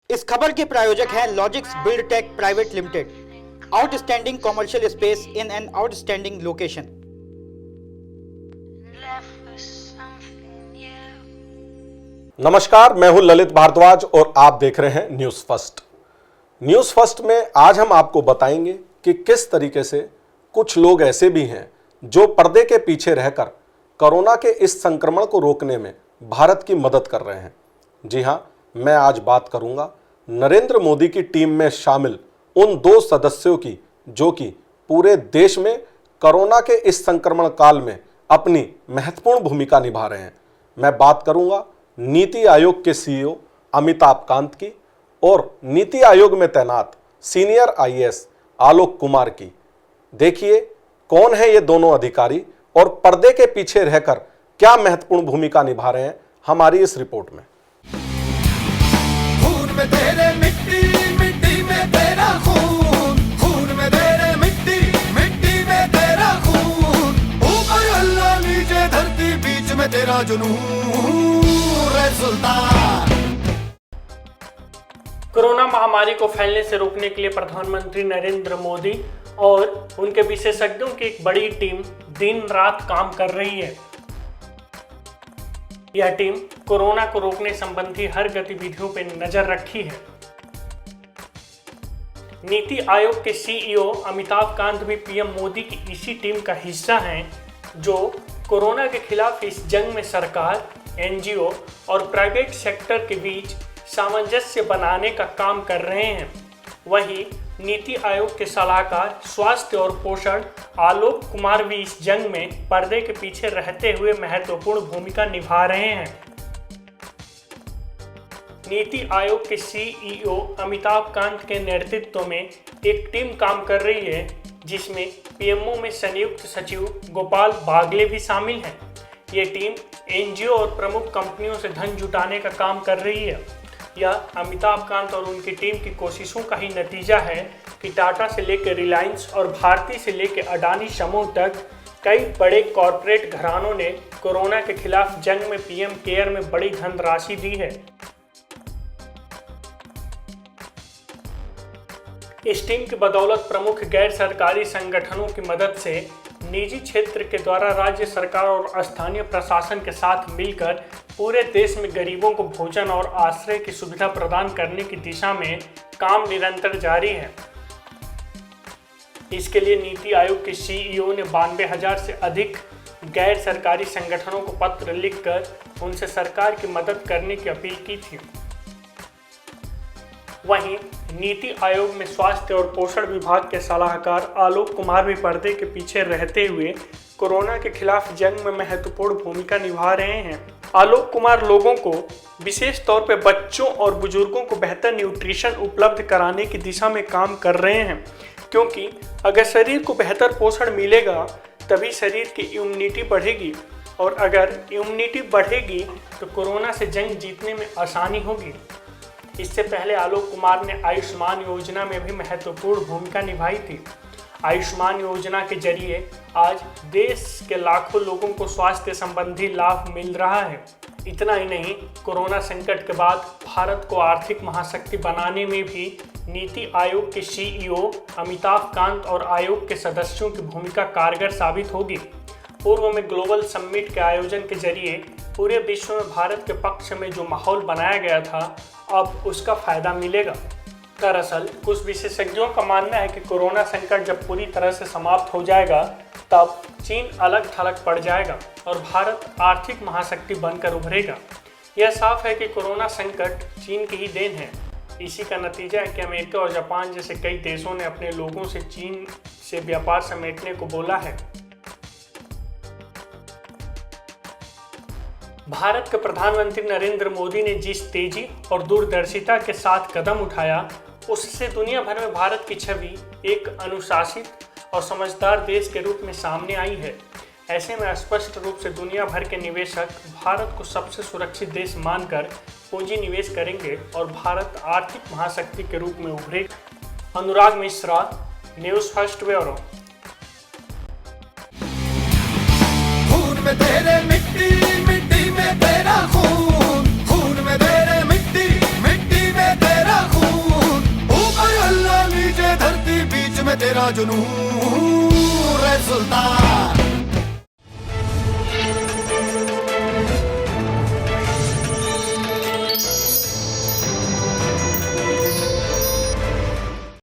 इस खबर के प्रायोजक हैं Logix Build Tech Private Limited, outstanding commercial space in an outstanding location. नमस्कार, मैं हूं ललित भारद्वाज और आप देख रहे हैं न्यूज फर्स्ट। न्यूज फर्स्ट में आज हम आपको बताएंगे कि किस तरीके से कुछ लोग ऐसे भी हैं जो पर्दे के पीछे रहकर कोरोना के इस संक्रमण को रोकने में भारत की मदद कर रहे हैं। जी हां, मैं आज बात करूंगा नरेंद्र मोदी की टीम में शामिल उन 2 सदस्यों की जो कि पूरे देश में कोरोना के इस संक्रमण काल में अपनी महत्वपूर्ण भूमिका निभा रहे हैं। मैं बात करूंगा नीति आयोग के सीईओ अमिताभ कांत की और नीति आयोग में तैनात सीनियर आईएएस आलोक कुमार की। देखिए कौन है ये दोनों अधिकारी और पर्दे के पीछे रहकर क्या महत्वपूर्ण भूमिका निभा रहे हैं हमारी इस रिपोर्ट में। खून में तेरे मिट्टी, मिट्टी में तेरा खून, खून में तेरे मिट्टी, मिट्टी में तेरा खून, ऊपर अल्लाह नीचे धरती बीच में तेरा जुनून रे सुल्तान। कोरोना महामारी को फैलने से रोकने के लिए प्रधानमंत्री नरेंद्र मोदी और उनके विशेषज्ञों की एक बड़ी टीम दिन रात काम कर रही है। यह टीम कोरोना को रोकने संबंधी हर गतिविधियों पर नजर रखी है। नीति आयोग के सीईओ अमिताभ कांत भी पीएम मोदी की इसी टीम का हिस्सा हैं, जो कोरोना के खिलाफ इस जंग में सरकार, एनजीओ और प्राइवेट सेक्टर के बीच सामंजस्य बनाने का काम कर रहे हैं। वहीं नीति आयोग के सलाहकार स्वास्थ्य और पोषण आलोक कुमार भी इस जंग में पर्दे के पीछे रहते हुए महत्वपूर्ण भूमिका निभा रहे हैं। नीति आयोग के सीईओ अमिताभ कांत के नेतृत्व में एक टीम काम कर रही है, जिसमें पीएमओ में संयुक्त सचिव गोपाल बागले भी शामिल हैं। ये टीम एनजीओ और प्रमुख कंपनियों से धन जुटाने का काम कर रही है। यह अमिताभ कांत और उनकी टीम की कोशिशों का ही नतीजा है कि टाटा से लेकर रिलायंस और भारती से लेकर अडानी समूह तक कई बड़े कॉरपोरेट घरानों ने कोरोना के खिलाफ जंग में पीएम केयर में बड़ी धनराशि दी है। इस टीम की बदौलत प्रमुख गैर सरकारी संगठनों की मदद से निजी क्षेत्र के द्वारा राज्य सरकार और स्थानीय प्रशासन के साथ मिलकर पूरे देश में गरीबों को भोजन और आश्रय की सुविधा प्रदान करने की दिशा में काम निरंतर जारी है। इसके लिए नीति आयोग के सीईओ ने 92,000 से अधिक गैर सरकारी संगठनों को पत्र लिखकर उनसे सरकार की मदद करने की अपील की थी। वहीं नीति आयोग में स्वास्थ्य और पोषण विभाग के सलाहकार आलोक कुमार भी पर्दे के पीछे रहते हुए कोरोना के खिलाफ जंग में महत्वपूर्ण भूमिका निभा रहे हैं। आलोक कुमार लोगों को विशेष तौर पर बच्चों और बुजुर्गों को बेहतर न्यूट्रिशन उपलब्ध कराने की दिशा में काम कर रहे हैं, क्योंकि अगर शरीर को बेहतर पोषण मिलेगा तभी शरीर की इम्यूनिटी बढ़ेगी, और अगर इम्यूनिटी बढ़ेगी तो कोरोना से जंग जीतने में आसानी होगी। इससे पहले आलोक कुमार ने आयुष्मान योजना में भी महत्वपूर्ण भूमिका निभाई थी। आयुष्मान योजना के जरिए आज देश के लाखों लोगों को स्वास्थ्य संबंधी लाभ मिल रहा है। इतना ही नहीं, कोरोना संकट के बाद भारत को आर्थिक महाशक्ति बनाने में भी नीति आयोग के सीईओ अमिताभ कांत और आयोग के सदस्यों की भूमिका कारगर साबित होगी। पूर्व में ग्लोबल समिट के आयोजन के जरिए पूरे विश्व में भारत के पक्ष में जो माहौल बनाया गया था, अब उसका फायदा मिलेगा। दरअसल कुछ विशेषज्ञों का मानना है कि कोरोना संकट जब पूरी तरह से समाप्त हो जाएगा तब चीन अलग थलग पड़ जाएगा और भारत आर्थिक महाशक्ति बनकर उभरेगा। यह साफ है कि कोरोना संकट चीन की ही देन है। इसी का नतीजा है कि अमेरिका और जापान जैसे कई देशों ने अपने लोगों से चीन से व्यापार समेटने को बोला है। भारत के प्रधानमंत्री नरेंद्र मोदी ने जिस तेजी और दूरदर्शिता के साथ कदम उठाया, उससे दुनिया भर में भारत की छवि एक अनुशासित और समझदार देश के रूप में सामने आई है। ऐसे में स्पष्ट रूप से दुनिया भर के निवेशक भारत को सबसे सुरक्षित देश मानकर पूंजी निवेश करेंगे और भारत आर्थिक महाशक्ति के रूप में उभरेगा। अनुराग मिश्रा, न्यूज फर्स्ट ब्यूरो। खून में तेरे मिट्टी, मिट्टी में तेरा खून, खून में तेरे मिट्टी, मिट्टी में तेरा में तेरा जुनून रे सुल्तान।